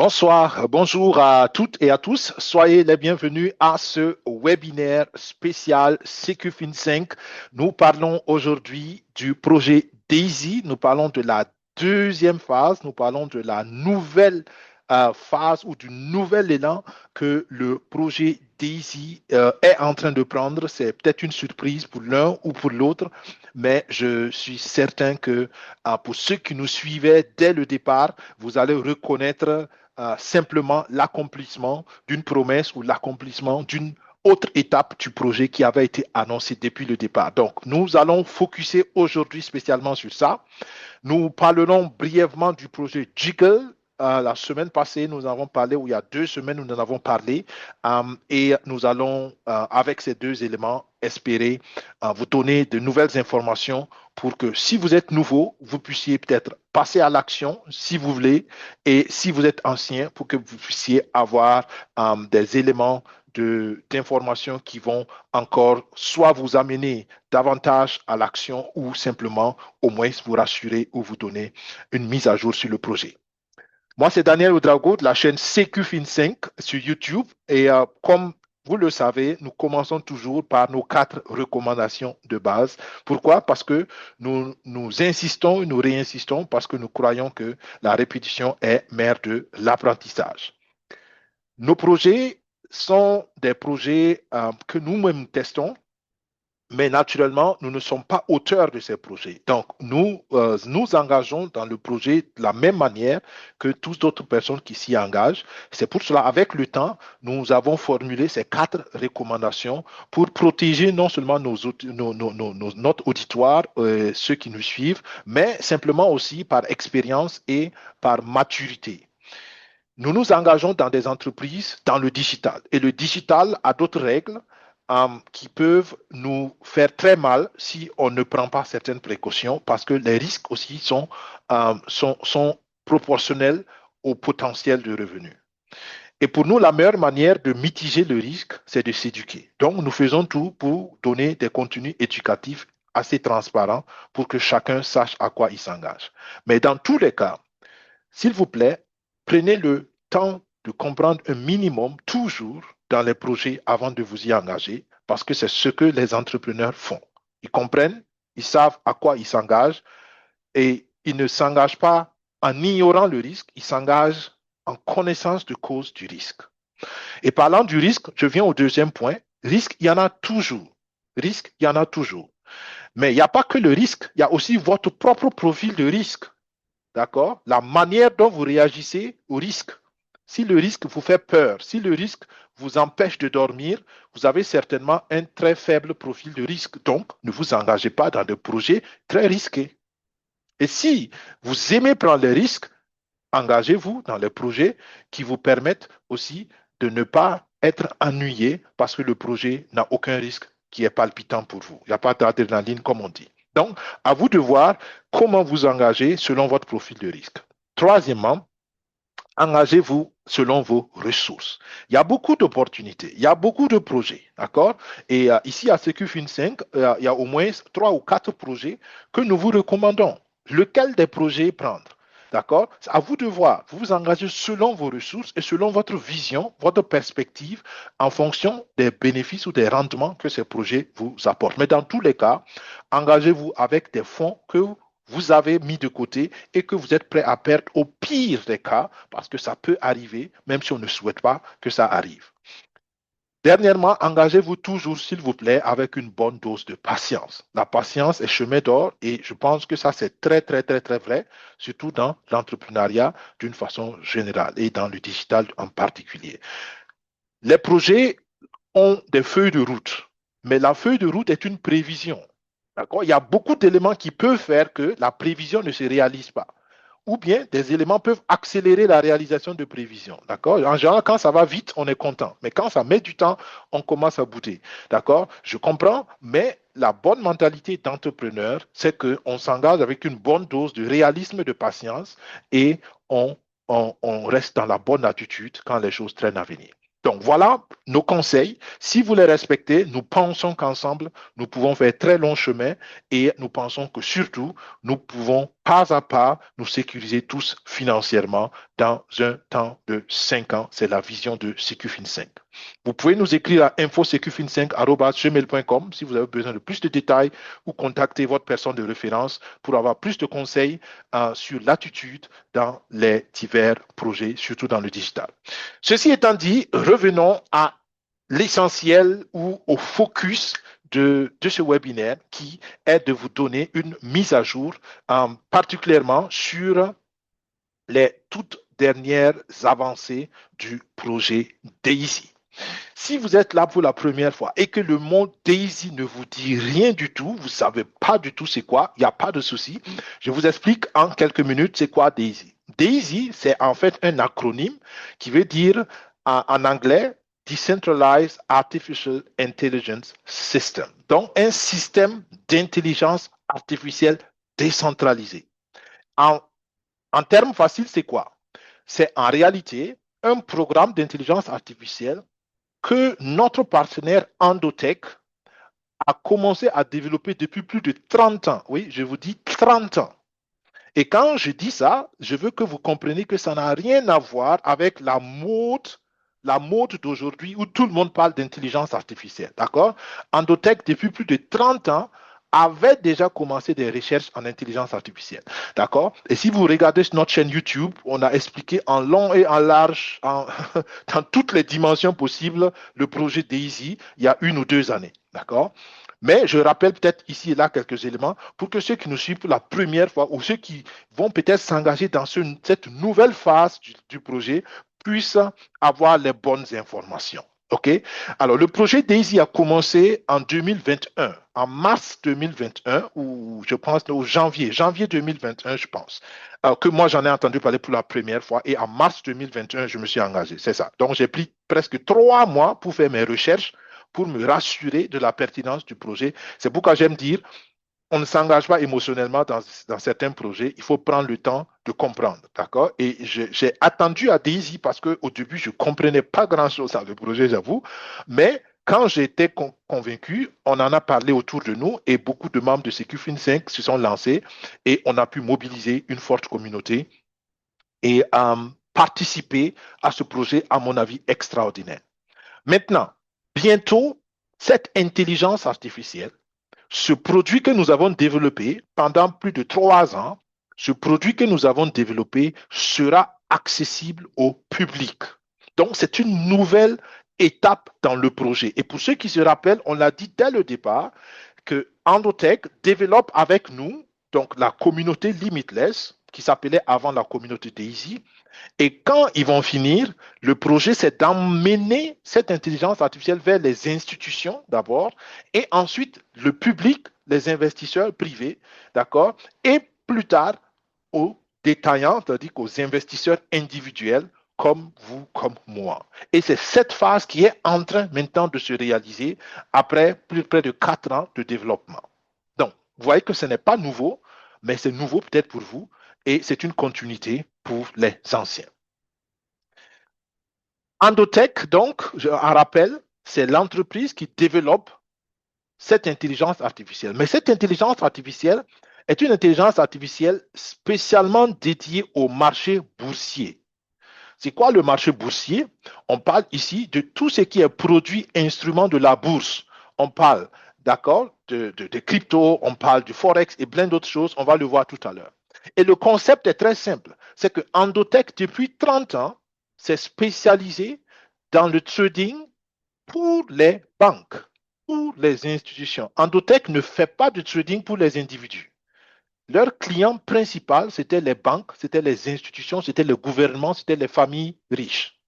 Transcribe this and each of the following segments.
Bonsoir, bonjour à toutes et à tous. Soyez les bienvenus à ce webinaire spécial CQFin5. Nous parlons aujourd'hui du projet DAISY. Nous parlons de la deuxième phase. Nous parlons de la nouvelle phase ou du nouvel élan que le projet DAISY est en train de prendre. C'est peut-être une surprise pour l'un ou pour l'autre, mais je suis certain que pour ceux qui nous suivaient dès le départ, vous allez reconnaître simplement l'accomplissement d'une promesse ou l'accomplissement d'une autre étape du projet qui avait été annoncée depuis le départ. Donc, nous allons focuser aujourd'hui spécialement sur ça. Nous parlerons brièvement du projet Jiggle. La semaine passée, nous avons parlé, ou il y a 2 semaines, nous en avons parlé, et nous allons, avec ces deux éléments, espérer vous donner de nouvelles informations pour que si vous êtes nouveau, vous puissiez peut-être passer à l'action si vous voulez, et si vous êtes ancien, pour que vous puissiez avoir des éléments d'informations qui vont encore soit vous amener davantage à l'action ou simplement au moins vous rassurer ou vous donner une mise à jour sur le projet. Moi, c'est Daniel Oudrago de la chaîne CQFin5 sur YouTube et comme vous le savez, nous commençons toujours par nos 4 recommandations de base. Pourquoi? Parce que nous insistons et nous réinsistons parce que nous croyons que la répétition est mère de l'apprentissage. Nos projets sont des projets que nous-mêmes testons, mais naturellement, nous ne sommes pas auteurs de ces projets. Donc, nous engageons dans le projet de la même manière que toutes d'autres personnes qui s'y engagent. C'est pour cela, avec le temps, nous avons formulé ces 4 recommandations pour protéger non seulement notre auditoire, ceux qui nous suivent, mais simplement aussi par expérience et par maturité. Nous nous engageons dans des entreprises dans le digital. Et le digital a d'autres règles qui peuvent nous faire très mal si on ne prend pas certaines précautions parce que les risques aussi sont proportionnels au potentiel de revenus. Et pour nous, la meilleure manière de mitiger le risque, c'est de s'éduquer. Donc, nous faisons tout pour donner des contenus éducatifs assez transparents pour que chacun sache à quoi il s'engage. Mais dans tous les cas, s'il vous plaît, prenez le temps de comprendre un minimum toujours dans les projets avant de vous y engager, parce que c'est ce que les entrepreneurs font. Ils comprennent, ils savent à quoi ils s'engagent et ils ne s'engagent pas en ignorant le risque, ils s'engagent en connaissance de cause du risque. Et parlant du risque, je viens au deuxième point. Risque, il y en a toujours. Risque, il y en a toujours. Mais il n'y a pas que le risque, il y a aussi votre propre profil de risque. D'accord? La manière dont vous réagissez au risque. Si le risque vous fait peur, si le risque vous empêche de dormir, vous avez certainement un très faible profil de risque. Donc, ne vous engagez pas dans des projets très risqués. Et si vous aimez prendre les risques, engagez-vous dans les projets qui vous permettent aussi de ne pas être ennuyé parce que le projet n'a aucun risque qui est palpitant pour vous. Il n'y a pas d'adrénaline comme on dit. Donc, à vous de voir comment vous engager selon votre profil de risque. Troisièmement, engagez-vous selon vos ressources. Il y a beaucoup d'opportunités, il y a beaucoup de projets, d'accord? Et ici, à CQFin5, il y a au moins 3 ou 4 projets que nous vous recommandons. Lequel des projets prendre? D'accord? C'est à vous de voir. Vous vous engagez selon vos ressources et selon votre vision, votre perspective, en fonction des bénéfices ou des rendements que ces projets vous apportent. Mais dans tous les cas, engagez-vous avec des fonds que vous avez mis de côté et que vous êtes prêt à perdre au pire des cas, parce que ça peut arriver, même si on ne souhaite pas que ça arrive. Dernièrement, engagez-vous toujours, s'il vous plaît, avec une bonne dose de patience. La patience est chemin d'or et je pense que ça, c'est très, très, très, très vrai, surtout dans l'entrepreneuriat d'une façon générale et dans le digital en particulier. Les projets ont des feuilles de route, mais la feuille de route est une prévision. D'accord? Il y a beaucoup d'éléments qui peuvent faire que la prévision ne se réalise pas. Ou bien des éléments peuvent accélérer la réalisation de prévisions. D'accord? En général, quand ça va vite, on est content. Mais quand ça met du temps, on commence à bouder. D'accord? Je comprends, mais la bonne mentalité d'entrepreneur, c'est qu'on s'engage avec une bonne dose de réalisme, de patience et on reste dans la bonne attitude quand les choses traînent à venir. Donc voilà nos conseils. Si vous les respectez, nous pensons qu'ensemble, nous pouvons faire très long chemin et nous pensons que surtout, nous pouvons pas à pas, nous sécuriser tous financièrement dans un temps de 5 ans. C'est la vision de SecuFin5. Vous pouvez nous écrire à infosecufin5@gmail.com si vous avez besoin de plus de détails ou contacter votre personne de référence pour avoir plus de conseils sur l'attitude dans les divers projets, surtout dans le digital. Ceci étant dit, revenons à l'essentiel ou au focus de ce webinaire qui est de vous donner une mise à jour, particulièrement sur les toutes dernières avancées du projet DAISY. Si vous êtes là pour la première fois et que le mot DAISY ne vous dit rien du tout, vous ne savez pas du tout c'est quoi, il n'y a pas de souci. Je vous explique en quelques minutes c'est quoi DAISY. DAISY, c'est en fait un acronyme qui veut dire en anglais Decentralized Artificial Intelligence System. Donc, un système d'intelligence artificielle décentralisé. En termes faciles, c'est quoi? C'est en réalité un programme d'intelligence artificielle que notre partenaire Endotech a commencé à développer depuis plus de 30 ans. Oui, je vous dis 30 ans. Et quand je dis ça, je veux que vous compreniez que ça n'a rien à voir avec la mode d'aujourd'hui où tout le monde parle d'intelligence artificielle. D'accord? Endotech, depuis plus de 30 ans, avait déjà commencé des recherches en intelligence artificielle. D'accord? Et si vous regardez sur notre chaîne YouTube, on a expliqué en long et en large, dans toutes les dimensions possibles, le projet DAISY il y a 1 ou 2 années. D'accord? Mais je rappelle peut-être ici et là quelques éléments pour que ceux qui nous suivent pour la première fois ou ceux qui vont peut-être s'engager dans cette nouvelle phase du projet puissent avoir les bonnes informations. OK? Alors, le projet DAISY a commencé en 2021, en mars 2021, ou je pense au janvier 2021, je pense, que moi j'en ai entendu parler pour la première fois et en mars 2021, je me suis engagé. C'est ça. Donc, j'ai pris presque 3 mois pour faire mes recherches pour me rassurer de la pertinence du projet. C'est pourquoi j'aime dire, on ne s'engage pas émotionnellement dans certains projets. Il faut prendre le temps de comprendre, d'accord? Et j'ai attendu à DAISY parce qu'au début, je ne comprenais pas grand-chose dans le projet, j'avoue. Mais quand j'étais convaincu, on en a parlé autour de nous et beaucoup de membres de SecuFin5 se sont lancés et on a pu mobiliser une forte communauté et participer à ce projet, à mon avis, extraordinaire. Maintenant, bientôt, cette intelligence artificielle, ce produit que nous avons développé pendant plus de 3 ans, ce produit que nous avons développé sera accessible au public. Donc, c'est une nouvelle étape dans le projet. Et pour ceux qui se rappellent, on l'a dit dès le départ que Endotech développe avec nous, donc la communauté Limitless, qui s'appelait avant la communauté DAISY, et quand ils vont finir, le projet, c'est d'emmener cette intelligence artificielle vers les institutions d'abord, et ensuite le public, les investisseurs privés, d'accord, et plus tard aux détaillants, c'est-à-dire qu'aux investisseurs individuels comme vous, comme moi. Et c'est cette phase qui est en train maintenant de se réaliser après plus près de 4 ans de développement. Donc, vous voyez que ce n'est pas nouveau, mais c'est nouveau peut-être pour vous, et c'est une continuité pour les anciens. Endotech, donc, un rappel, c'est l'entreprise qui développe cette intelligence artificielle. Mais cette intelligence artificielle est une intelligence artificielle spécialement dédiée au marché boursier. C'est quoi le marché boursier? On parle ici de tout ce qui est produit, instrument de la bourse. On parle, d'accord, de crypto, on parle du forex et plein d'autres choses. On va le voir tout à l'heure. Et le concept est très simple. C'est que Endotech, depuis 30 ans, s'est spécialisé dans le trading pour les banques, pour les institutions. Endotech ne fait pas de trading pour les individus. Leur client principal, c'était les banques, c'était les institutions, c'était le gouvernement, c'était les familles riches.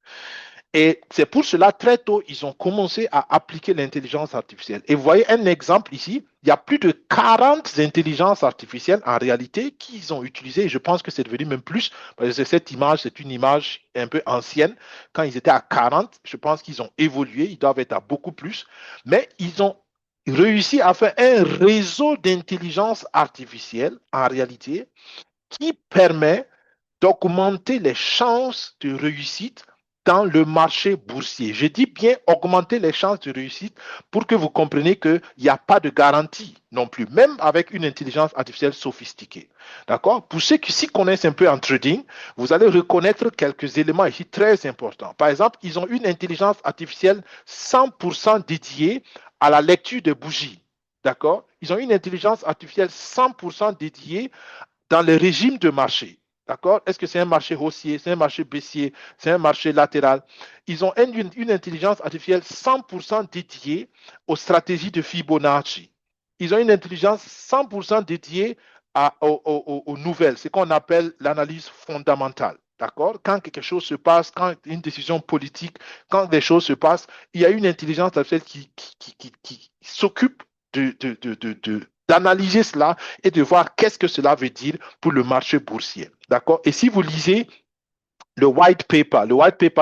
Et c'est pour cela, très tôt, ils ont commencé à appliquer l'intelligence artificielle. Et vous voyez un exemple ici, il y a plus de 40 intelligences artificielles en réalité qu'ils ont utilisées. Je pense que c'est devenu même plus, parce que cette image, c'est une image un peu ancienne. Quand ils étaient à 40, je pense qu'ils ont évolué, ils doivent être à beaucoup plus. Mais ils ont réussi à faire un réseau d'intelligence artificielle en réalité qui permet d'augmenter les chances de réussite dans le marché boursier. Je dis bien augmenter les chances de réussite pour que vous compreniez qu'il n'y a pas de garantie non plus, même avec une intelligence artificielle sophistiquée. D'accord? Pour ceux qui s'y connaissent un peu en trading, vous allez reconnaître quelques éléments ici très importants. Par exemple, ils ont une intelligence artificielle 100% dédiée à la lecture des bougies. D'accord? Ils ont une intelligence artificielle 100% dédiée dans le régime de marché. D'accord? Est-ce que c'est un marché haussier, c'est un marché baissier, c'est un marché latéral? Ils ont une intelligence artificielle 100% dédiée aux stratégies de Fibonacci. Ils ont une intelligence 100% dédiée aux nouvelles, ce qu'on appelle l'analyse fondamentale. D'accord? Quand quelque chose se passe, quand une décision politique, quand des choses se passent, il y a une intelligence artificielle qui s'occupe d'analyser cela et de voir qu'est-ce que cela veut dire pour le marché boursier. D'accord? Et si vous lisez le white paper,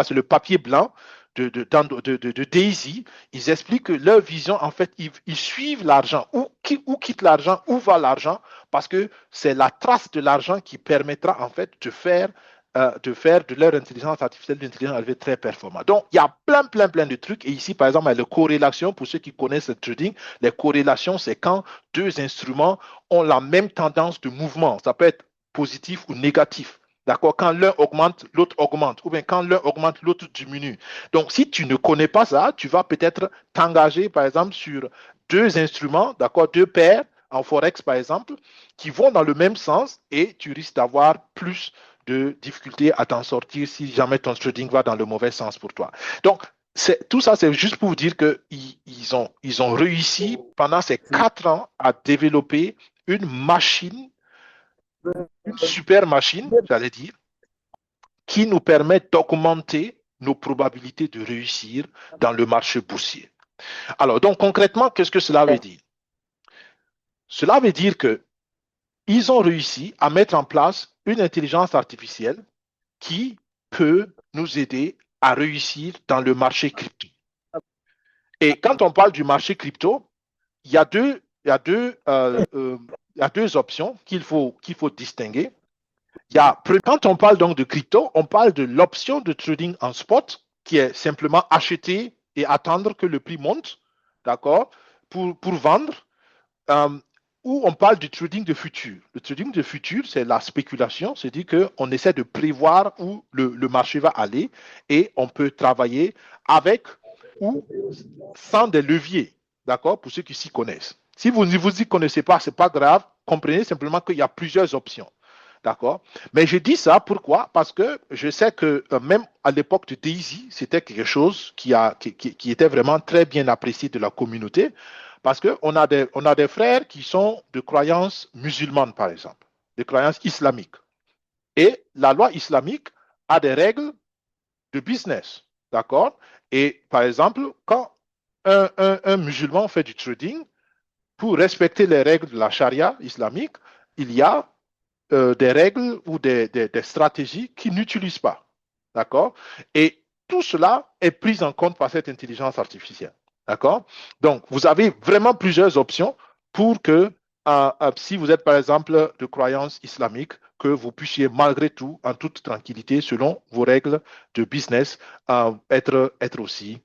c'est le papier blanc de Daisy, ils expliquent que leur vision, en fait, ils suivent l'argent. Où quitte l'argent, où va l'argent, parce que c'est la trace de l'argent qui permettra, en fait, de faire de leur intelligence artificielle une intelligence artificielle très performante. Donc, il y a plein de trucs. Et ici, par exemple, il y a les corrélations. Pour ceux qui connaissent le trading, les corrélations, c'est quand deux instruments ont la même tendance de mouvement. Ça peut être positif ou négatif. D'accord? Quand l'un augmente, l'autre augmente. Ou bien quand l'un augmente, l'autre diminue. Donc, si tu ne connais pas ça, tu vas peut-être t'engager, par exemple, sur deux instruments, d'accord, deux paires en Forex, par exemple, qui vont dans le même sens et tu risques d'avoir plus de difficultés à t'en sortir si jamais ton trading va dans le mauvais sens pour toi. Donc, tout ça, c'est juste pour vous dire qu'ils ont réussi pendant ces 4 ans à développer une machine, une super machine, j'allais dire, qui nous permet d'augmenter nos probabilités de réussir dans le marché boursier. Alors, donc concrètement, qu'est-ce que cela veut dire? Cela veut dire qu'ils ont réussi à mettre en place une intelligence artificielle qui peut nous aider à réussir dans le marché crypto. Et quand on parle du marché crypto, il y a deux options qu'il faut distinguer. Quand on parle donc de crypto, on parle de l'option de trading en spot, qui est simplement acheter et attendre que le prix monte, d'accord, pour vendre, euh, ou on parle du trading de futur. Le trading de futur, c'est la spéculation, c'est-à-dire qu'on essaie de prévoir où le marché va aller et on peut travailler avec ou sans des leviers, d'accord, pour ceux qui s'y connaissent. Si vous ne vous y connaissez pas, ce n'est pas grave, comprenez simplement qu'il y a plusieurs options. D'accord? Mais je dis ça pourquoi? Parce que je sais que même à l'époque de Daisy, c'était quelque chose qui était vraiment très bien apprécié de la communauté. Parce qu'on a des frères qui sont de croyances musulmanes, par exemple, de croyances islamiques. Et la loi islamique a des règles de business. D'accord? Et par exemple, quand un musulman fait du trading, pour respecter les règles de la charia islamique, il y a des règles ou des stratégies qu'ils n'utilisent pas. D'accord? Et tout cela est pris en compte par cette intelligence artificielle. D'accord? Donc, vous avez vraiment plusieurs options pour que, si vous êtes par exemple de croyance islamique, que vous puissiez malgré tout, en toute tranquillité, selon vos règles de business, être aussi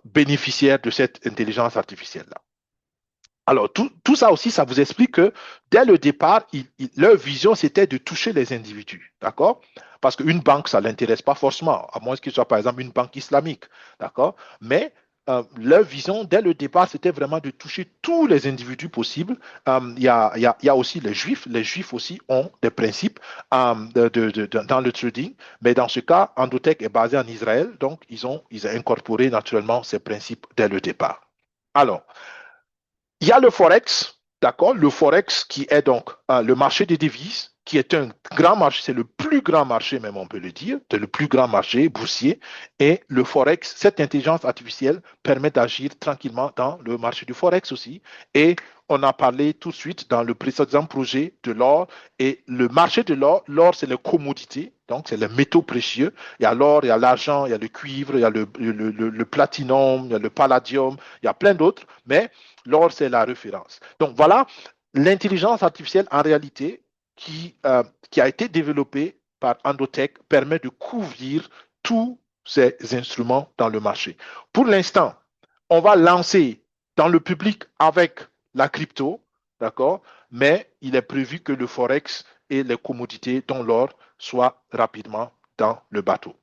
bénéficiaire de cette intelligence artificielle-là. Alors, tout ça aussi, ça vous explique que dès le départ, leur vision, c'était de toucher les individus, d'accord? Parce qu'une banque, ça ne l'intéresse pas forcément, à moins qu'il soit, par exemple, une banque islamique, d'accord? Mais leur vision, dès le départ, c'était vraiment de toucher tous les individus possibles. Il y a aussi les Juifs. Les Juifs aussi ont des principes dans le trading, mais dans ce cas, Endotech est basé en Israël, donc ils ont incorporé naturellement ces principes dès le départ. Alors, il y a le Forex, d'accord? Le Forex qui est donc le marché des devises, qui est un grand marché, c'est le plus grand marché même, on peut le dire, c'est le plus grand marché boursier. Et le Forex, cette intelligence artificielle permet d'agir tranquillement dans le marché du Forex aussi. Et on a parlé tout de suite dans le précédent projet de l'or. Et le marché de l'or, l'or, c'est les commodités, donc c'est les métaux précieux. Il y a l'or, il y a l'argent, il y a le cuivre, il y a le platinum, il y a le palladium, il y a plein d'autres. Mais l'or, c'est la référence. Donc voilà, l'intelligence artificielle, en réalité, qui a été développée par Endotech, permet de couvrir tous ces instruments dans le marché. Pour l'instant, on va lancer dans le public avec la crypto, d'accord? Mais il est prévu que le forex et les commodités, dont l'or, soient rapidement dans le bateau.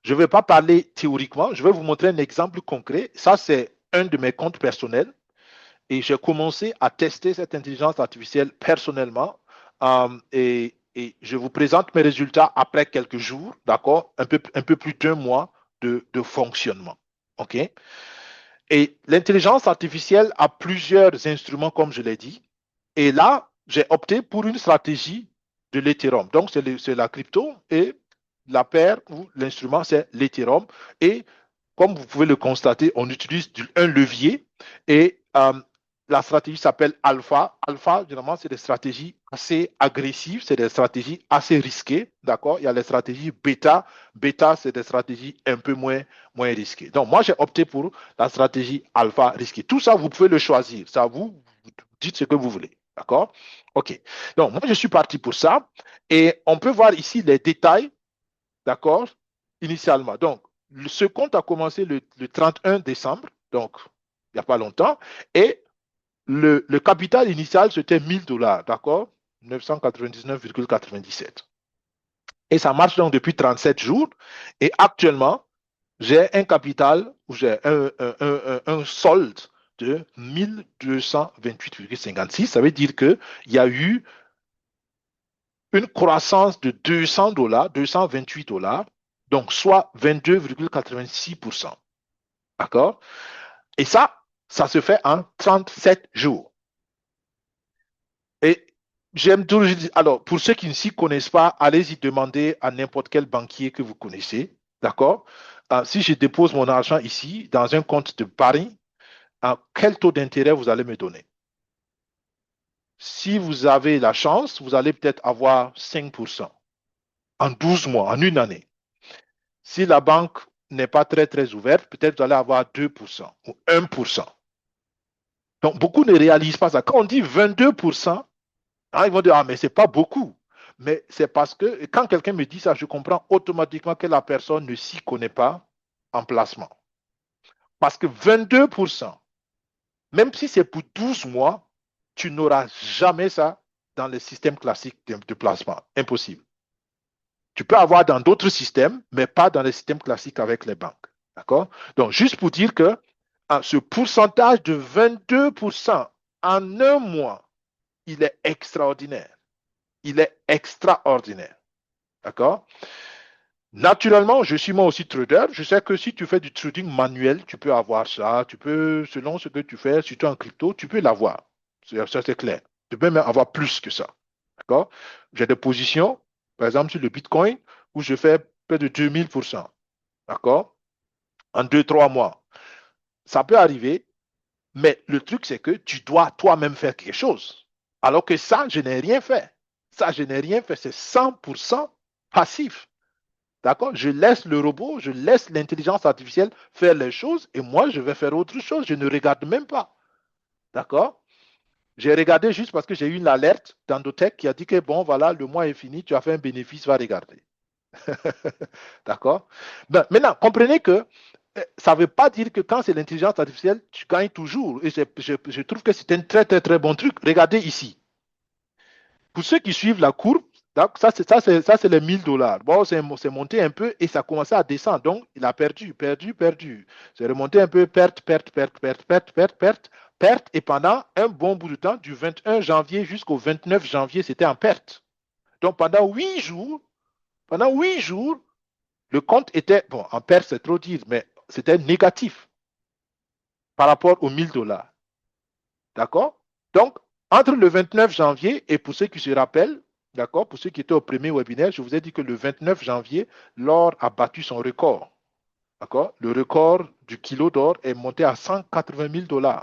Je ne vais pas parler théoriquement, je vais vous montrer un exemple concret. Ça, c'est un de mes comptes personnels et j'ai commencé à tester cette intelligence artificielle personnellement et je vous présente mes résultats après quelques jours, d'accord, un peu plus d'un mois de fonctionnement. OK? Et l'intelligence artificielle a plusieurs instruments, comme je l'ai dit. Et là, j'ai opté pour une stratégie de l'Ethereum. Donc, c'est la crypto et la paire ou l'instrument, c'est l'Ethereum. Et comme vous pouvez le constater, on utilise un levier et la stratégie s'appelle Alpha. Alpha, généralement, c'est des stratégies assez agressives, c'est des stratégies assez risquées, d'accord? Il y a les stratégies bêta. Bêta, c'est des stratégies un peu moins risquées. Donc, moi, j'ai opté pour la stratégie Alpha risquée. Tout ça, vous pouvez le choisir. Ça, vous dites ce que vous voulez, d'accord? OK. Donc, moi, je suis parti pour ça. Et on peut voir ici les détails, d'accord, initialement. Donc, ce compte a commencé le 31 décembre, donc il n'y a pas longtemps, et le capital initial, c'était 1000 $, d'accord? 999,97. Et ça marche donc depuis 37 jours. Et actuellement, j'ai un capital ou j'ai un solde de 1228,56. Ça veut dire qu'il y a eu une croissance de 200 $, 228 $, donc soit 22,86%. D'accord? Et ça se fait en 37 jours. Et j'aime toujours dire, alors, pour ceux qui ne s'y connaissent pas, allez-y demander à n'importe quel banquier que vous connaissez. D'accord? Si je dépose mon argent ici, dans un compte de Paris, quel taux d'intérêt vous allez me donner? Si vous avez la chance, vous allez peut-être avoir 5% en 12 mois, en une année. Si la banque n'est pas très ouverte, peut-être vous allez avoir 2% ou 1%. Donc, beaucoup ne réalisent pas ça. Quand on dit 22%, ils vont dire, ah, mais ce n'est pas beaucoup. Mais c'est parce que quand quelqu'un me dit ça, je comprends automatiquement que la personne ne s'y connaît pas en placement. Parce que 22%, même si c'est pour 12 mois, tu n'auras jamais ça dans les systèmes classiques de placement. Impossible. Tu peux avoir dans d'autres systèmes, mais pas dans les systèmes classiques avec les banques. D'accord? Donc, juste pour dire que ce pourcentage de 22% en un mois, il est extraordinaire. Il est extraordinaire. D'accord? Naturellement, je suis moi aussi trader. Je sais que si tu fais du trading manuel, tu peux avoir ça. Tu peux, selon ce que tu fais, surtout en crypto, tu peux l'avoir. Ça, c'est clair. Tu peux même avoir plus que ça. D'accord? J'ai des positions, par exemple, sur le Bitcoin, où je fais près de 2000%. D'accord? En 2, 3 mois. Ça peut arriver, mais le truc, c'est que tu dois toi-même faire quelque chose. Alors que ça, je n'ai rien fait. Ça, je n'ai rien fait. C'est 100% passif. D'accord? Je laisse le robot, je laisse l'intelligence artificielle faire les choses et moi, je vais faire autre chose. Je ne regarde même pas. D'accord? J'ai regardé juste parce que j'ai eu une alerte d'Endotech qui a dit que bon, voilà, le mois est fini, tu as fait un bénéfice, va regarder. D'accord? Ben, maintenant, comprenez que ça ne veut pas dire que quand c'est l'intelligence artificielle, tu gagnes toujours. Et je trouve que c'est un très bon truc. Regardez ici. Pour ceux qui suivent la courbe, ça, c'est les 1000 $. Bon, c'est monté un peu et ça a commencé à descendre. Donc, il a perdu. C'est remonté un peu, perte. Et pendant un bon bout de temps, du 21 janvier jusqu'au 29 janvier, c'était en perte. Donc, pendant 8 jours, le compte était, bon, en perte, c'est trop dire, mais c'était négatif par rapport aux 1000 $. D'accord? Donc, entre le 29 janvier et pour ceux qui se rappellent, d'accord, pour ceux qui étaient au premier webinaire, je vous ai dit que le 29 janvier, l'or a battu son record. D'accord? Le record du kilo d'or est monté à 180 000 $.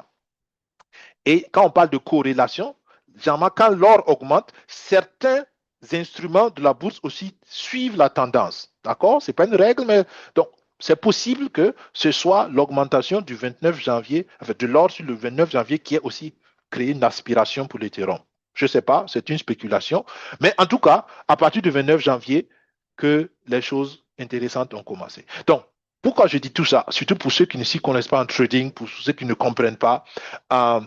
Et quand on parle de corrélation, généralement, quand l'or augmente, certains instruments de la bourse aussi suivent la tendance. D'accord? Ce n'est pas une règle, mais donc, c'est possible que ce soit l'augmentation du 29 janvier, enfin de l'or sur le 29 janvier qui ait aussi créé une aspiration pour l'Ethereum. Je ne sais pas, c'est une spéculation. Mais en tout cas, à partir du 29 janvier, que les choses intéressantes ont commencé. Donc, pourquoi je dis tout ça? Surtout pour ceux qui ne s'y connaissent pas en trading, pour ceux qui ne comprennent pas. euh,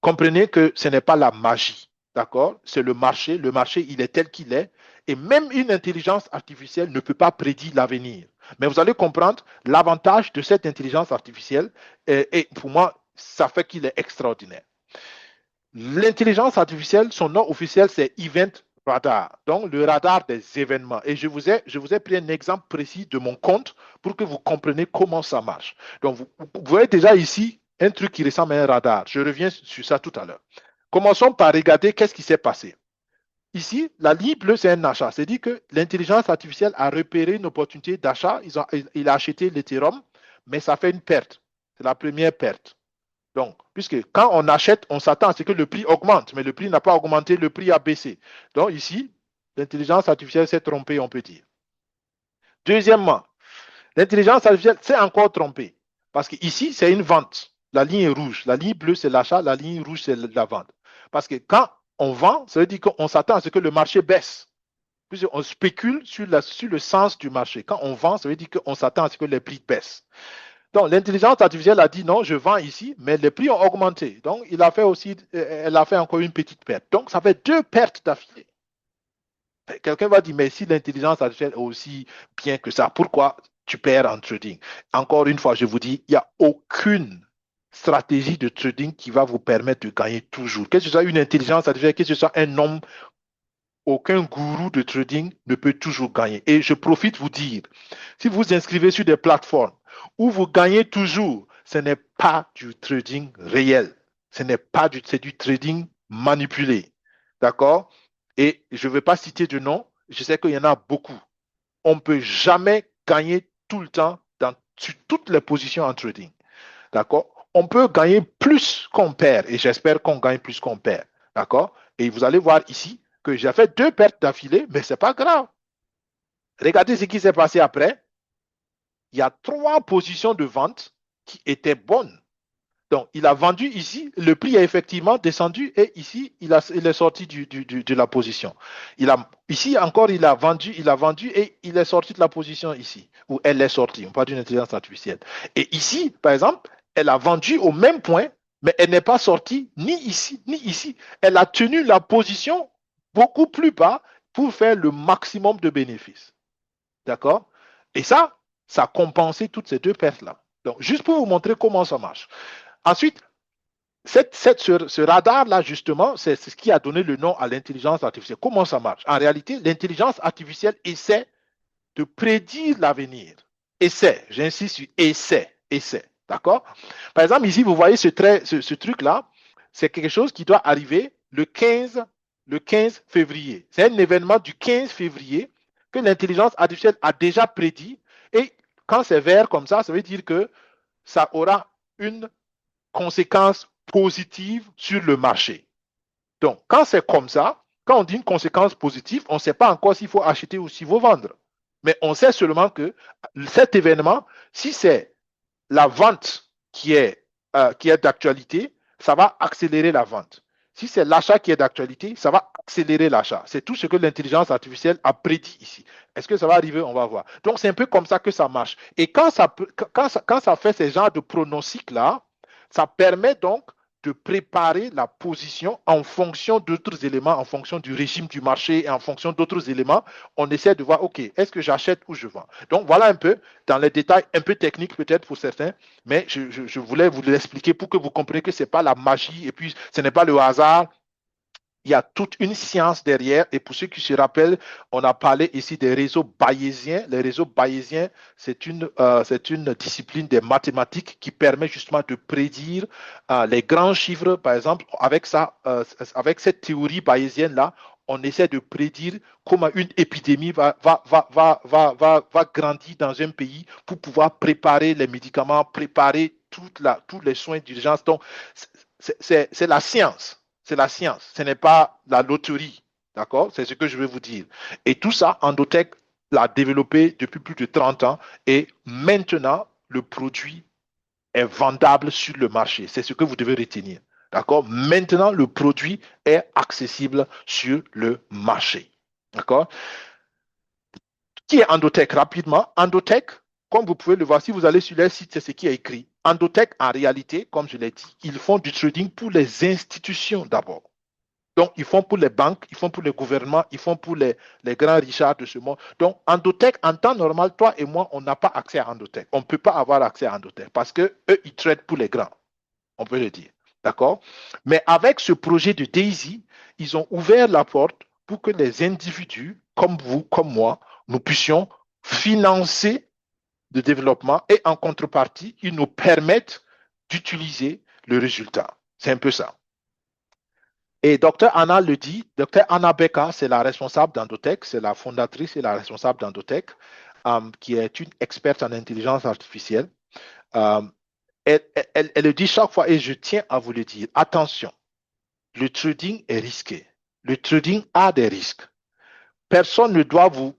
Comprenez que ce n'est pas la magie, d'accord? C'est le marché. Le marché, il est tel qu'il est. Et même une intelligence artificielle ne peut pas prédire l'avenir. Mais vous allez comprendre l'avantage de cette intelligence artificielle. Et pour moi, ça fait qu'il est extraordinaire. L'intelligence artificielle, son nom officiel, c'est Event Radar, donc le radar des événements. Et je vous ai pris un exemple précis de mon compte pour que vous compreniez comment ça marche. Donc, vous voyez déjà ici un truc qui ressemble à un radar. Je reviens sur ça tout à l'heure. Commençons par regarder qu'est-ce qui s'est passé. Ici, la ligne bleue, c'est un achat. C'est-à-dire que l'intelligence artificielle a repéré une opportunité d'achat. Il a acheté l'Ethereum, mais ça fait une perte. C'est la première perte. Donc, puisque quand on achète, on s'attend à ce que le prix augmente, mais le prix n'a pas augmenté, le prix a baissé. Donc ici, l'intelligence artificielle s'est trompée, on peut dire. Deuxièmement, l'intelligence artificielle s'est encore trompée, parce qu'ici, c'est une vente. La ligne est rouge, la ligne bleue, c'est l'achat, la ligne rouge, c'est la vente. Parce que quand on vend, ça veut dire qu'on s'attend à ce que le marché baisse. Puisqu'on spécule sur le sens du marché. Quand on vend, ça veut dire qu'on s'attend à ce que les prix baissent. Donc, l'intelligence artificielle a dit non, je vends ici, mais les prix ont augmenté. Donc, elle a fait encore une petite perte. Donc, ça fait deux pertes d'affilée. Quelqu'un va dire, mais si l'intelligence artificielle est aussi bien que ça, pourquoi tu perds en trading? Encore une fois, je vous dis, il n'y a aucune stratégie de trading qui va vous permettre de gagner toujours. Que ce soit une intelligence artificielle, que ce soit un homme, aucun gourou de trading ne peut toujours gagner. Et je profite vous dire, si vous vous inscrivez sur des plateformes où vous gagnez toujours, ce n'est pas du trading réel. C'est du trading manipulé. D'accord? Et je ne vais pas citer de nom. Je sais qu'il y en a beaucoup. On ne peut jamais gagner tout le temps sur toutes les positions en trading. D'accord? On peut gagner plus qu'on perd. Et j'espère qu'on gagne plus qu'on perd. D'accord? Et vous allez voir ici que j'ai fait deux pertes d'affilée, mais ce n'est pas grave. Regardez ce qui s'est passé après. Il y a trois positions de vente qui étaient bonnes. Donc, il a vendu ici, le prix a effectivement descendu et ici, il est sorti de la position. Ici encore, il a vendu et il est sorti de la position ici, où elle est sortie. On parle d'une intelligence artificielle. Et ici, par exemple, elle a vendu au même point, mais elle n'est pas sortie ni ici, ni ici. Elle a tenu la position beaucoup plus bas pour faire le maximum de bénéfices. D'accord? Et ça a compensé toutes ces deux pertes-là. Donc, juste pour vous montrer comment ça marche. Ensuite, ce radar-là, justement, c'est ce qui a donné le nom à l'intelligence artificielle. Comment ça marche? En réalité, l'intelligence artificielle essaie de prédire l'avenir. Essaie, j'insiste sur essaie. D'accord? Par exemple, ici, vous voyez ce truc-là, c'est quelque chose qui doit arriver le 15 février. C'est un événement du 15 février que l'intelligence artificielle a déjà prédit. Et quand c'est vert comme ça veut dire que ça aura une conséquence positive sur le marché. Donc, quand c'est comme ça, quand on dit une conséquence positive, on ne sait pas encore s'il faut acheter ou s'il faut vendre. Mais on sait seulement que cet événement, si c'est la vente qui est d'actualité, ça va accélérer la vente. Si c'est l'achat qui est d'actualité, ça va accélérer l'achat. C'est tout ce que l'intelligence artificielle a prédit ici. Est-ce que ça va arriver? On va voir. Donc, c'est un peu comme ça que ça marche. Et quand ça fait ces genres de pronostics-là, ça permet donc de préparer la position en fonction d'autres éléments, en fonction du régime du marché et en fonction d'autres éléments. On essaie de voir, OK, est-ce que j'achète ou je vends? Donc, voilà un peu, dans les détails un peu techniques peut-être pour certains, mais je voulais vous l'expliquer pour que vous compreniez que ce n'est pas la magie et puis ce n'est pas le hasard. Il y a toute une science derrière. Et pour ceux qui se rappellent, on a parlé ici des réseaux bayésiens. Les réseaux bayésiens, c'est une discipline des mathématiques qui permet justement de prédire les grands chiffres. Par exemple, avec cette théorie bayésienne-là, on essaie de prédire comment une épidémie va grandir dans un pays pour pouvoir préparer les médicaments, préparer tous les soins d'urgence. Donc, c'est la science. C'est la science, ce n'est pas la loterie. D'accord? C'est ce que je veux vous dire. Et tout ça, Endotech l'a développé depuis plus de 30 ans et maintenant, le produit est vendable sur le marché. C'est ce que vous devez retenir. D'accord? Maintenant, le produit est accessible sur le marché. D'accord? Qui est Endotech? Rapidement, Endotech, comme vous pouvez le voir, si vous allez sur leur site, c'est ce qui est écrit. Endotech, en réalité, comme je l'ai dit, ils font du trading pour les institutions d'abord. Donc, ils font pour les banques, ils font pour le gouvernement, ils font pour les grands richards de ce monde. Donc, Endotech, en temps normal, toi et moi, on n'a pas accès à Endotech. On ne peut pas avoir accès à Endotech parce qu'eux, ils traitent pour les grands. On peut le dire. D'accord? Mais avec ce projet de Daisy, ils ont ouvert la porte pour que les individus, comme vous, comme moi, nous puissions financer le développement et en contrepartie, ils nous permettent d'utiliser le résultat. C'est un peu ça. Et Dr Anna le dit, Dr Anna Becker, c'est la responsable d'Endotech, c'est la fondatrice et la responsable d'Endotech, qui est une experte en intelligence artificielle. Euh, elle le dit chaque fois, et je tiens à vous le dire, attention, le trading est risqué. Le trading a des risques. Personne ne doit vous,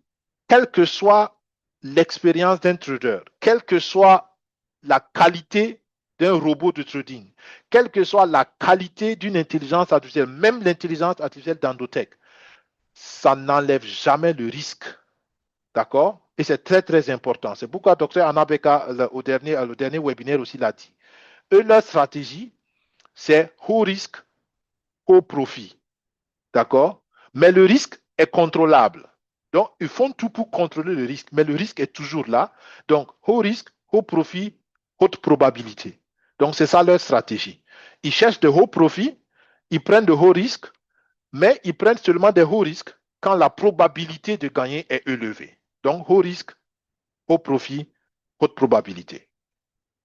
quelle que soit l'expérience d'un trader, quelle que soit la qualité d'un robot de trading, quelle que soit la qualité d'une intelligence artificielle, même l'intelligence artificielle d'Endotech, ça n'enlève jamais le risque. D'accord? Et c'est très, très important. C'est pourquoi Dr Anabeka, au dernier webinaire aussi, l'a dit. Eux, leur stratégie, c'est haut risque, haut profit. D'accord? Mais le risque est contrôlable. Donc, ils font tout pour contrôler le risque, mais le risque est toujours là. Donc, haut risque, haut profit, haute probabilité. Donc, c'est ça leur stratégie. Ils cherchent de hauts profits, ils prennent de hauts risques, mais ils prennent seulement des hauts risques quand la probabilité de gagner est élevée. Donc, haut risque, haut profit, haute probabilité.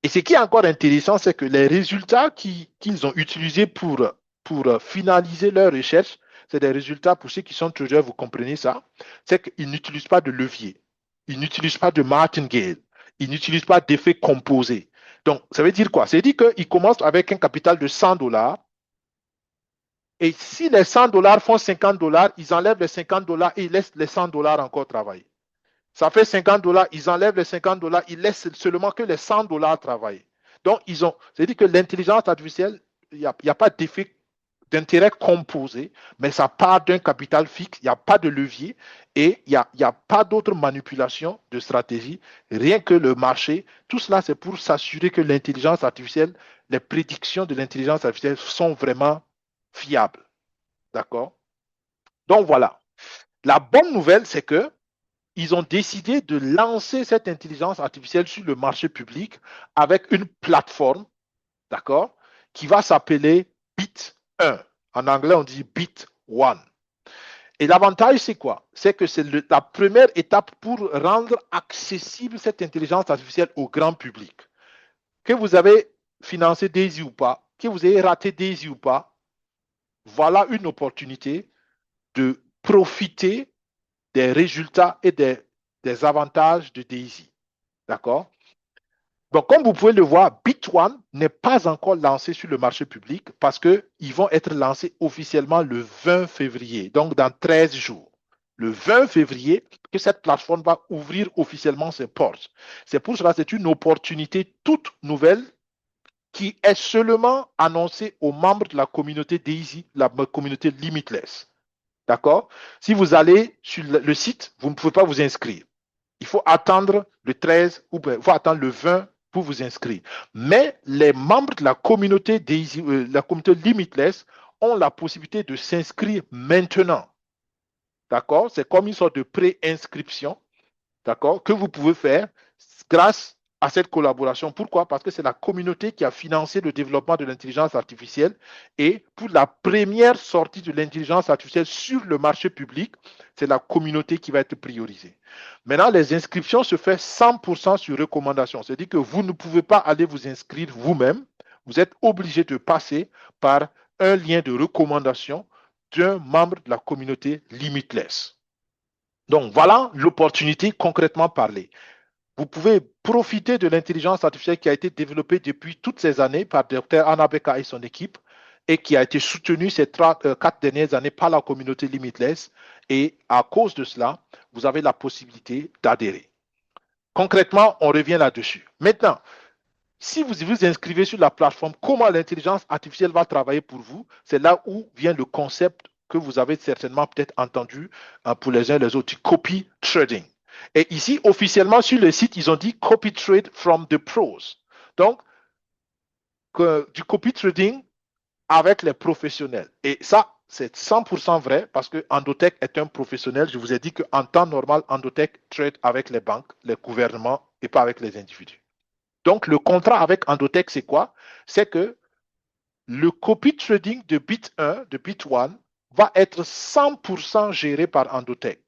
Et ce qui est encore intéressant, c'est que les résultats qu'ils ont utilisés pour finaliser leur recherche, c'est des résultats, pour ceux qui sont traders, vous comprenez ça, c'est qu'ils n'utilisent pas de levier, ils n'utilisent pas de martingale, ils n'utilisent pas d'effet composé. Donc, ça veut dire quoi? Ça veut dire qu'ils commencent avec un capital de 100 dollars, et si les 100 dollars font 50 dollars, ils enlèvent les 50 dollars et ils laissent les 100 dollars encore travailler. Ça fait 50 dollars, ils enlèvent les 50 dollars, ils laissent seulement que les 100 dollars travailler. Donc, c'est-à-dire que l'intelligence artificielle, il n'y a pas d'effet d'intérêt composé, mais ça part d'un capital fixe, il n'y a pas de levier et il n'y a pas d'autre manipulation de stratégie, rien que le marché. Tout cela, c'est pour s'assurer que l'intelligence artificielle, les prédictions de l'intelligence artificielle sont vraiment fiables. D'accord? Donc, voilà. La bonne nouvelle, c'est que ils ont décidé de lancer cette intelligence artificielle sur le marché public avec une plateforme, d'accord, qui va s'appeler Bit 1. En anglais, on dit Bit 1. Et l'avantage, c'est quoi? C'est que c'est la première étape pour rendre accessible cette intelligence artificielle au grand public. Que vous avez financé Daisy ou pas, que vous ayez raté Daisy ou pas, voilà une opportunité de profiter des résultats et des avantages de Daisy. D'accord? Donc, comme vous pouvez le voir, Bit1 n'est pas encore lancé sur le marché public parce qu'ils vont être lancés officiellement le 20 février, donc dans 13 jours. Le 20 février, que cette plateforme va ouvrir officiellement ses portes. C'est pour cela que c'est une opportunité toute nouvelle qui est seulement annoncée aux membres de la communauté Daisy, la communauté Limitless. D'accord? Si vous allez sur le site, vous ne pouvez pas vous inscrire. Il faut attendre le 13 ou il faut attendre le 20 pour vous inscrire. Mais les membres de la communauté la communauté Limitless ont la possibilité de s'inscrire maintenant. D'accord? C'est comme une sorte de pré-inscription, d'accord, que vous pouvez faire grâce à cette collaboration. Pourquoi? Parce que c'est la communauté qui a financé le développement de l'intelligence artificielle et pour la première sortie de l'intelligence artificielle sur le marché public, c'est la communauté qui va être priorisée. Maintenant, les inscriptions se font 100% sur recommandation. C'est-à-dire que vous ne pouvez pas aller vous inscrire vous-même. Vous êtes obligé de passer par un lien de recommandation d'un membre de la communauté Limitless. Donc, voilà l'opportunité concrètement parlée. Vous pouvez profiter de l'intelligence artificielle qui a été développée depuis toutes ces années par Dr Anna Becker et son équipe et qui a été soutenue ces 4 dernières années par la communauté Limitless. Et à cause de cela, vous avez la possibilité d'adhérer. Concrètement, on revient là-dessus. Maintenant, si vous vous inscrivez sur la plateforme, comment l'intelligence artificielle va travailler pour vous? C'est là où vient le concept que vous avez certainement peut-être entendu pour les uns et les autres, copy trading. Et ici, officiellement, sur le site, ils ont dit copy trade from the pros. Donc, du copy trading avec les professionnels. Et ça, c'est 100% vrai parce que Endotech est un professionnel. Je vous ai dit qu'en temps normal, Endotech trade avec les banques, les gouvernements et pas avec les individus. Donc, le contrat avec Endotech, c'est quoi? C'est que le copy trading de Bit 1, de Bit 1, va être 100% géré par Endotech.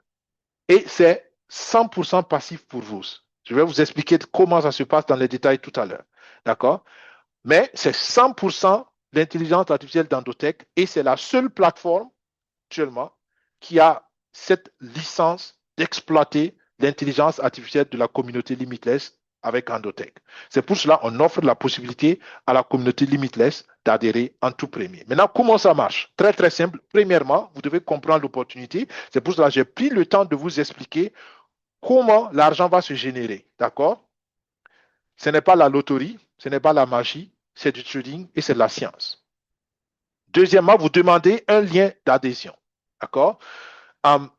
Et c'est 100% passif pour vous. Je vais vous expliquer comment ça se passe dans les détails tout à l'heure. D'accord? Mais c'est 100% l'intelligence artificielle d'Endotech et c'est la seule plateforme actuellement qui a cette licence d'exploiter l'intelligence artificielle de la communauté Limitless avec Endotech. C'est pour cela qu'on offre la possibilité à la communauté Limitless d'adhérer en tout premier. Maintenant, comment ça marche? Très, très simple. Premièrement, vous devez comprendre l'opportunité. C'est pour cela que j'ai pris le temps de vous expliquer comment l'argent va se générer. D'accord? Ce n'est pas la loterie, ce n'est pas la magie, c'est du trading et c'est de la science. Deuxièmement, vous demandez un lien d'adhésion. D'accord? Um,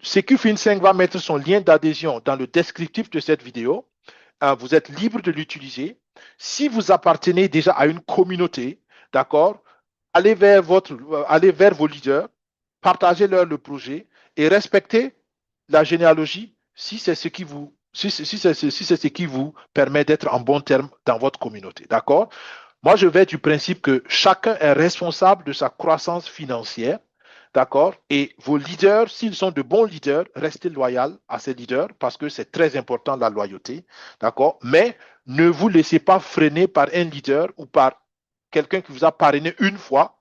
CQFin5 va mettre son lien d'adhésion dans le descriptif de cette vidéo. Vous êtes libre de l'utiliser. Si vous appartenez déjà à une communauté, d'accord, allez vers vos leaders, partagez-leur le projet et respectez la généalogie si c'est ce qui vous permet d'être en bon terme dans votre communauté. D'accord? Moi, je vais du principe que chacun est responsable de sa croissance financière. D'accord? Et vos leaders, s'ils sont de bons leaders, restez loyaux à ces leaders parce que c'est très important la loyauté. D'accord? Mais ne vous laissez pas freiner par un leader ou par quelqu'un qui vous a parrainé une fois.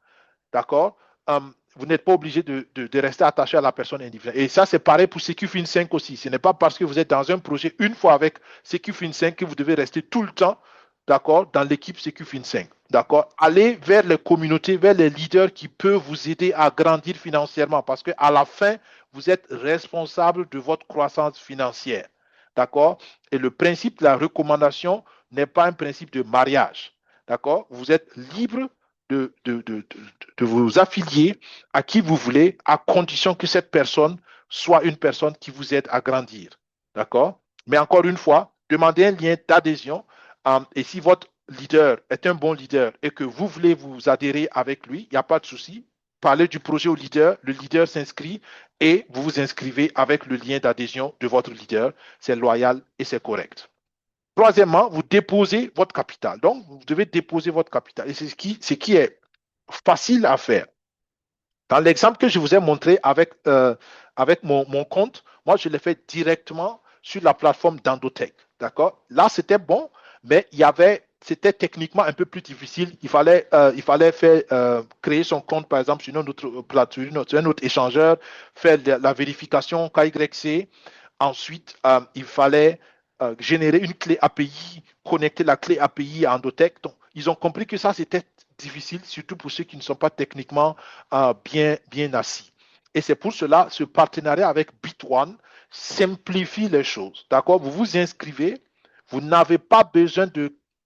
D'accord? Vous n'êtes pas obligé de rester attaché à la personne individuelle. Et ça, c'est pareil pour CQFin5 aussi. Ce n'est pas parce que vous êtes dans un projet une fois avec CQFin5 que vous devez rester tout le temps, d'accord, dans l'équipe CQFin5. D'accord? Allez vers les communautés, vers les leaders qui peuvent vous aider à grandir financièrement parce qu'à la fin, vous êtes responsable de votre croissance financière. D'accord? Et le principe de la recommandation n'est pas un principe de mariage. D'accord? Vous êtes libre de vous affilier à qui vous voulez, à condition que cette personne soit une personne qui vous aide à grandir. D'accord? Mais encore une fois, demandez un lien d'adhésion. Et si votre leader est un bon leader et que vous voulez vous adhérer avec lui, il n'y a pas de souci. Parlez du projet au leader, le leader s'inscrit et vous vous inscrivez avec le lien d'adhésion de votre leader. C'est loyal et c'est correct. Troisièmement, vous déposez votre capital. Donc, vous devez déposer votre capital. Et c'est ce qui est facile à faire. Dans l'exemple que je vous ai montré avec mon compte, moi, je l'ai fait directement sur la plateforme d'Endotech. D'accord? Là, c'était bon, mais c'était techniquement un peu plus difficile. Il fallait créer son compte, par exemple, sur une autre plateforme, sur un autre échangeur, faire la vérification KYC. Ensuite, il fallait générer une clé API, connecter la clé API à Endotech. Donc, ils ont compris que ça, c'était difficile, surtout pour ceux qui ne sont pas techniquement bien assis. Et c'est pour cela, ce partenariat avec Bit1 simplifie les choses. D'accord? Vous vous inscrivez, vous n'avez pas besoin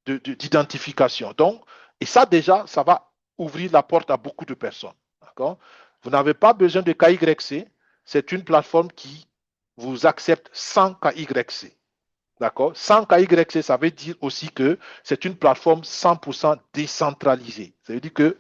d'identification. Donc, et ça déjà, ça va ouvrir la porte à beaucoup de personnes. D'accord? Vous n'avez pas besoin de KYC. C'est une plateforme qui vous accepte sans KYC. D'accord? Sans KYC, ça veut dire aussi que c'est une plateforme 100% décentralisée. Ça veut dire que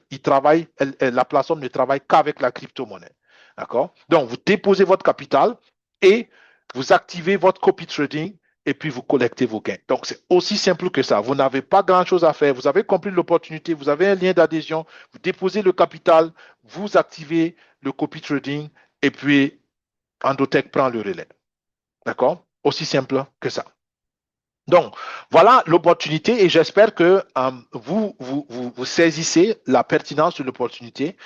la plateforme ne travaille qu'avec la crypto-monnaie. D'accord? Donc, vous déposez votre capital et vous activez votre copy trading et puis vous collectez vos gains. Donc, c'est aussi simple que ça. Vous n'avez pas grand-chose à faire. Vous avez compris l'opportunité. Vous avez un lien d'adhésion. Vous déposez le capital. Vous activez le copy trading et puis Endotech prend le relais. D'accord? Aussi simple que ça. Donc, voilà l'opportunité et j'espère que vous saisissez la pertinence de l'opportunité.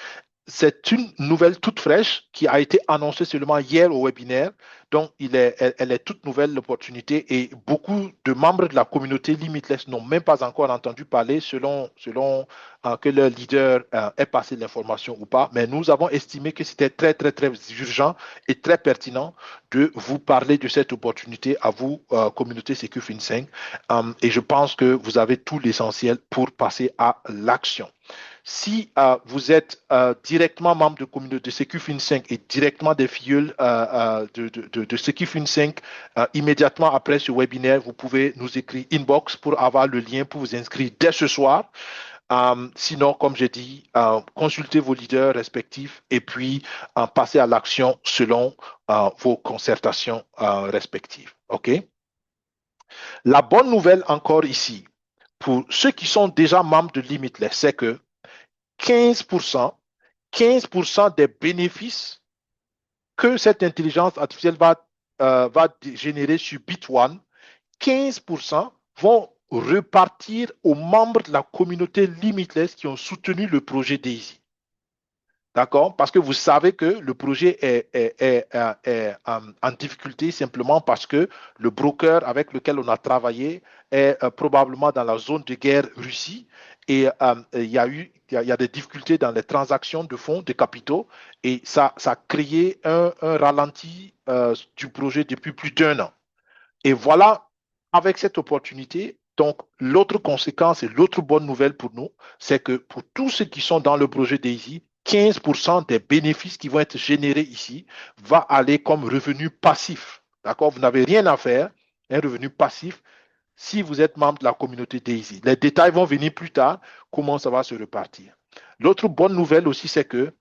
C'est une nouvelle toute fraîche qui a été annoncée seulement hier au webinaire. Donc, elle est toute nouvelle, l'opportunité, et beaucoup de membres de la communauté Limitless n'ont même pas encore entendu parler selon que leur leader ait passé l'information ou pas. Mais nous avons estimé que c'était très, très, très urgent et très pertinent de vous parler de cette opportunité à vous, communauté CQFin5. Et je pense que vous avez tout l'essentiel pour passer à l'action. Si vous êtes directement membre de communauté de SecuFin5 et directement des filleuls de SecuFin5, immédiatement après ce webinaire, vous pouvez nous écrire inbox pour avoir le lien pour vous inscrire dès ce soir. Sinon, comme j'ai dit, consultez vos leaders respectifs et puis passez à l'action selon vos concertations respectives. OK? La bonne nouvelle encore ici, pour ceux qui sont déjà membres de Limitless, c'est que 15%, 15% des bénéfices que cette intelligence artificielle va générer sur Bit1, 15% vont repartir aux membres de la communauté Limitless qui ont soutenu le projet DAISY. D'accord? Parce que vous savez que le projet est en difficulté simplement parce que le broker avec lequel on a travaillé est probablement dans la zone de guerre Russie et il y a des difficultés dans les transactions de fonds, de capitaux et ça a créé un ralenti du projet depuis plus d'1 an. Et voilà, avec cette opportunité, donc l'autre conséquence et l'autre bonne nouvelle pour nous, c'est que pour tous ceux qui sont dans le projet DAISY, 15% des bénéfices qui vont être générés ici va aller comme revenu passif. D'accord? Vous n'avez rien à faire, un revenu passif si vous êtes membre de la communauté DAISY. Les détails vont venir plus tard, comment ça va se repartir. L'autre bonne nouvelle aussi, c'est que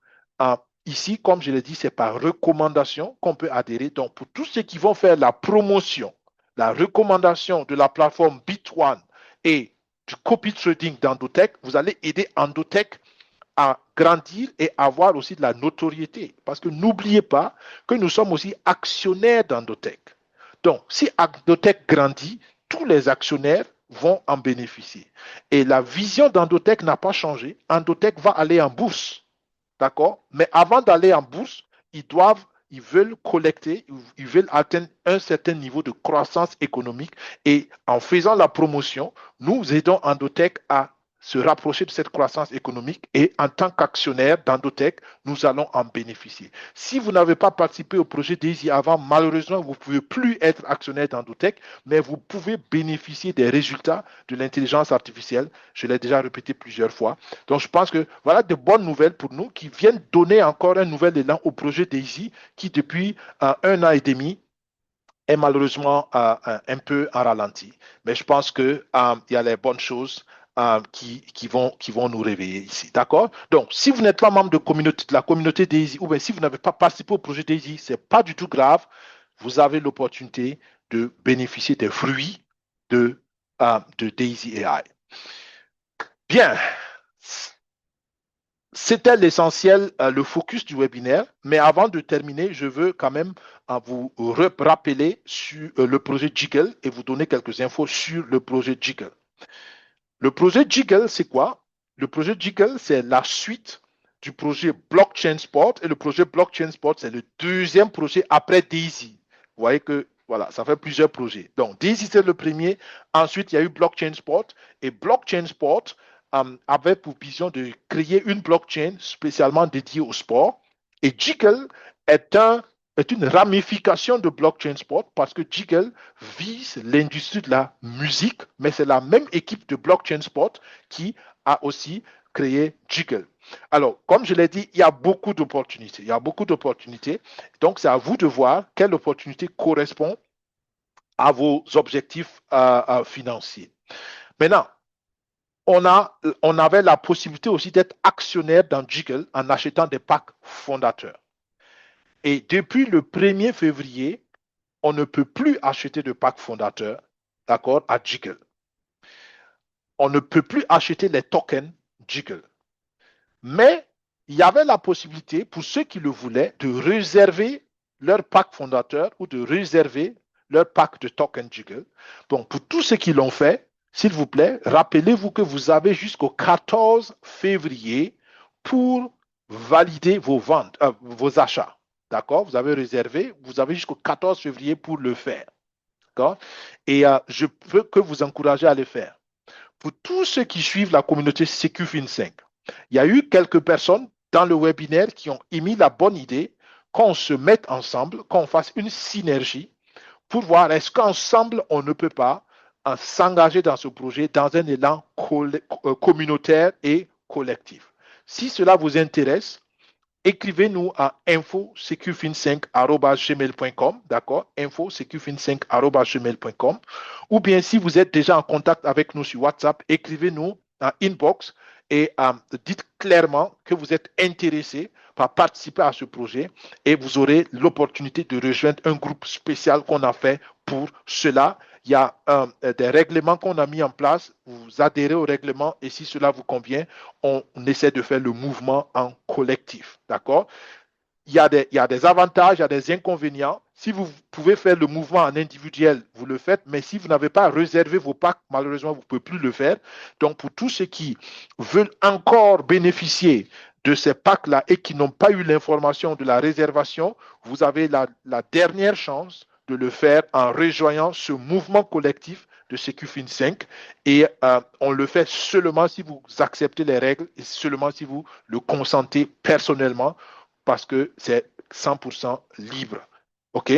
ici, comme je l'ai dit, c'est par recommandation qu'on peut adhérer. Donc, pour tous ceux qui vont faire la promotion, la recommandation de la plateforme Bit1 et du copy trading d'Endotech, vous allez aider Endotech à grandir et avoir aussi de la notoriété. Parce que n'oubliez pas que nous sommes aussi actionnaires d'Endotech. Donc, si Endotech grandit, tous les actionnaires vont en bénéficier. Et la vision d'Endotech n'a pas changé. Endotech va aller en bourse. D'accord? Mais avant d'aller en bourse, ils veulent collecter, ils veulent atteindre un certain niveau de croissance économique. Et en faisant la promotion, nous aidons Endotech à se rapprocher de cette croissance économique et en tant qu'actionnaire d'Endotech, nous allons en bénéficier. Si vous n'avez pas participé au projet DAISY avant, malheureusement, vous ne pouvez plus être actionnaire d'Endotech, mais vous pouvez bénéficier des résultats de l'intelligence artificielle. Je l'ai déjà répété plusieurs fois. Donc, je pense que voilà de bonnes nouvelles pour nous qui viennent donner encore un nouvel élan au projet DAISY qui, depuis 1 an et demi, est malheureusement un peu en ralenti. Mais je pense qu'il y a les bonnes choses qui vont nous réveiller ici. D'accord? Donc, si vous n'êtes pas membre de la communauté DAISY ou bien si vous n'avez pas participé au projet DAISY, ce n'est pas du tout grave. Vous avez l'opportunité de bénéficier des fruits de DAISY AI. Bien. C'était l'essentiel, le focus du webinaire. Mais avant de terminer, je veux quand même vous rappeler sur le projet Jiggle et vous donner quelques infos sur le projet Jiggle. Le projet Jiggle, c'est quoi? Le projet Jiggle, c'est la suite du projet Blockchain Sport. Et le projet Blockchain Sport, c'est le deuxième projet après DAISY. Vous voyez que voilà, ça fait plusieurs projets. Donc, DAISY, c'est le premier. Ensuite, il y a eu Blockchain Sport. Et Blockchain Sport avait pour vision de créer une blockchain spécialement dédiée au sport. Et Jiggle est une ramification de Blockchain Sport parce que Jiggle vise l'industrie de la musique, mais c'est la même équipe de Blockchain Sport qui a aussi créé Jiggle. Alors, comme je l'ai dit, il y a beaucoup d'opportunités. Il y a beaucoup d'opportunités. Donc, c'est à vous de voir quelle opportunité correspond à vos objectifs financiers. Maintenant, on avait la possibilité aussi d'être actionnaire dans Jiggle en achetant des packs fondateurs. Et depuis le 1er février, on ne peut plus acheter de pack fondateur, d'accord, à Jiggle. On ne peut plus acheter les tokens Jiggle. Mais il y avait la possibilité, pour ceux qui le voulaient, de réserver leur pack fondateur ou de réserver leur pack de tokens Jiggle. Donc, pour tous ceux qui l'ont fait, s'il vous plaît, rappelez-vous que vous avez jusqu'au 14 février pour valider vos ventes, vos achats. D'accord? Vous avez réservé, vous avez jusqu'au 14 février pour le faire. D'accord? Et je veux que vous encouragez à le faire. Pour tous ceux qui suivent la communauté SecuFin5, il y a eu quelques personnes dans le webinaire qui ont émis la bonne idée qu'on se mette ensemble, qu'on fasse une synergie pour voir est-ce qu'ensemble on ne peut pas s'engager dans ce projet dans un élan communautaire et collectif. Si cela vous intéresse, écrivez-nous à info-secufin5@gmail.com, d'accord? info-secufin5@gmail.com. Ou bien si vous êtes déjà en contact avec nous sur WhatsApp, écrivez-nous en inbox et dites clairement que vous êtes intéressé par participer à ce projet et vous aurez l'opportunité de rejoindre un groupe spécial qu'on a fait pour cela. Il y a des règlements qu'on a mis en place. Vous adhérez au règlement et si cela vous convient, on essaie de faire le mouvement en collectif. D'accord? Il y a des avantages, il y a des inconvénients. Si vous pouvez faire le mouvement en individuel, vous le faites, mais si vous n'avez pas réservé vos packs, malheureusement, vous ne pouvez plus le faire. Donc, pour tous ceux qui veulent encore bénéficier de ces packs-là et qui n'ont pas eu l'information de la réservation, vous avez la dernière chance de le faire en rejoignant ce mouvement collectif de SecuFin 5 et on le fait seulement si vous acceptez les règles et seulement si vous le consentez personnellement parce que c'est 100% libre. OK?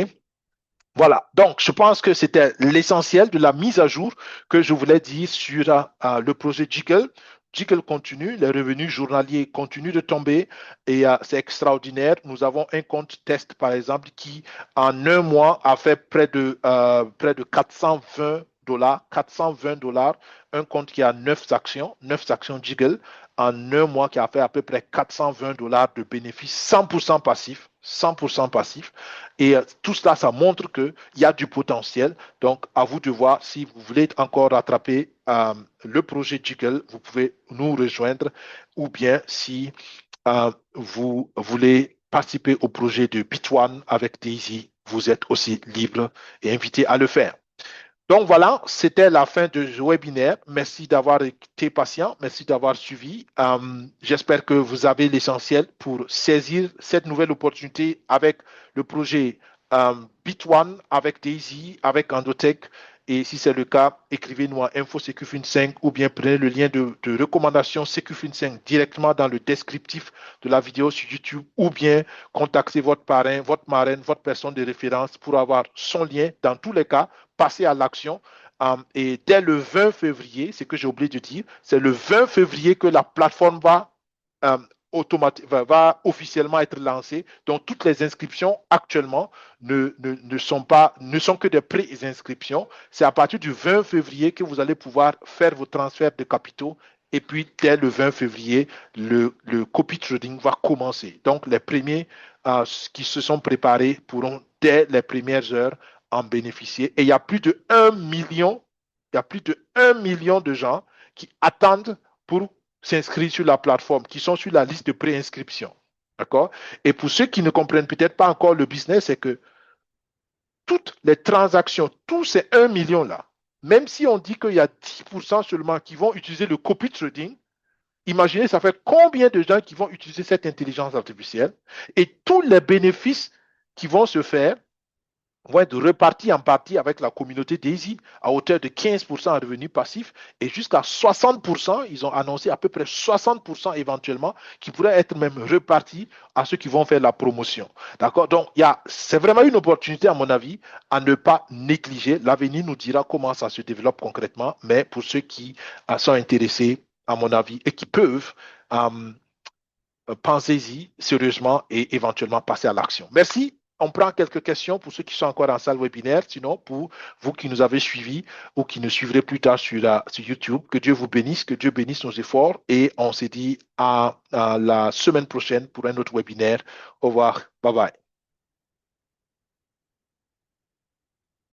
Voilà. Donc, je pense que c'était l'essentiel de la mise à jour que je voulais dire sur le projet Jiggle. Jiggle continue, les revenus journaliers continuent de tomber et c'est extraordinaire. Nous avons un compte test, par exemple, qui en un mois a fait près de 420 $, 420 $, un compte qui a 9 actions Jiggle, en un mois qui a fait à peu près 420 $ de bénéfices 100% passifs, 100% passifs. Et tout cela, ça montre qu'il y a du potentiel. Donc, à vous de voir si vous voulez encore rattraper le projet Jiggle, vous pouvez nous rejoindre ou bien si vous voulez participer au projet de Bit1 avec Daisy, vous êtes aussi libre et invité à le faire. Donc voilà, c'était la fin de ce webinaire. Merci d'avoir été patient, merci d'avoir suivi. J'espère que vous avez l'essentiel pour saisir cette nouvelle opportunité avec le projet Bit1, avec Daisy, avec Endotech. Et si c'est le cas, écrivez-nous à info-secufin5 ou bien prenez le lien de recommandation Secufin5 directement dans le descriptif de la vidéo sur YouTube ou bien contactez votre parrain, votre marraine, votre personne de référence pour avoir son lien. Dans tous les cas, passez à l'action. Et dès le 20 février, c'est ce que j'ai oublié de dire, c'est le 20 février que la plateforme va officiellement être lancée. Donc, toutes les inscriptions actuellement ne sont que des pré-inscriptions. C'est à partir du 20 février que vous allez pouvoir faire vos transferts de capitaux. Et puis, dès le 20 février, le copy trading va commencer. Donc, les premiers qui se sont préparés pourront, dès les premières heures, en bénéficier. Et il y a plus de 1 million, il y a plus de 1 million de gens qui attendent pour s'inscrire sur la plateforme, qui sont sur la liste de préinscription. D'accord? Et pour ceux qui ne comprennent peut-être pas encore le business, c'est que toutes les transactions, tous ces 1 million-là, même si on dit qu'il y a 10% seulement qui vont utiliser le copy trading, imaginez, ça fait combien de gens qui vont utiliser cette intelligence artificielle et tous les bénéfices qui vont se faire vont être repartis en partie avec la communauté Daisy à hauteur de 15% en revenus passifs et jusqu'à 60%, ils ont annoncé à peu près 60% éventuellement qui pourraient être même repartis à ceux qui vont faire la promotion. D'accord? Donc, c'est vraiment une opportunité, à mon avis, à ne pas négliger. L'avenir nous dira comment ça se développe concrètement, mais pour ceux qui sont intéressés, à mon avis, et qui peuvent, pensez-y sérieusement et éventuellement passer à l'action. Merci. On prend quelques questions pour ceux qui sont encore en salle webinaire. Sinon, pour vous qui nous avez suivis ou qui nous suivrez plus tard sur YouTube, que Dieu vous bénisse, que Dieu bénisse nos efforts. Et on se dit à la semaine prochaine pour un autre webinaire. Au revoir. Bye bye.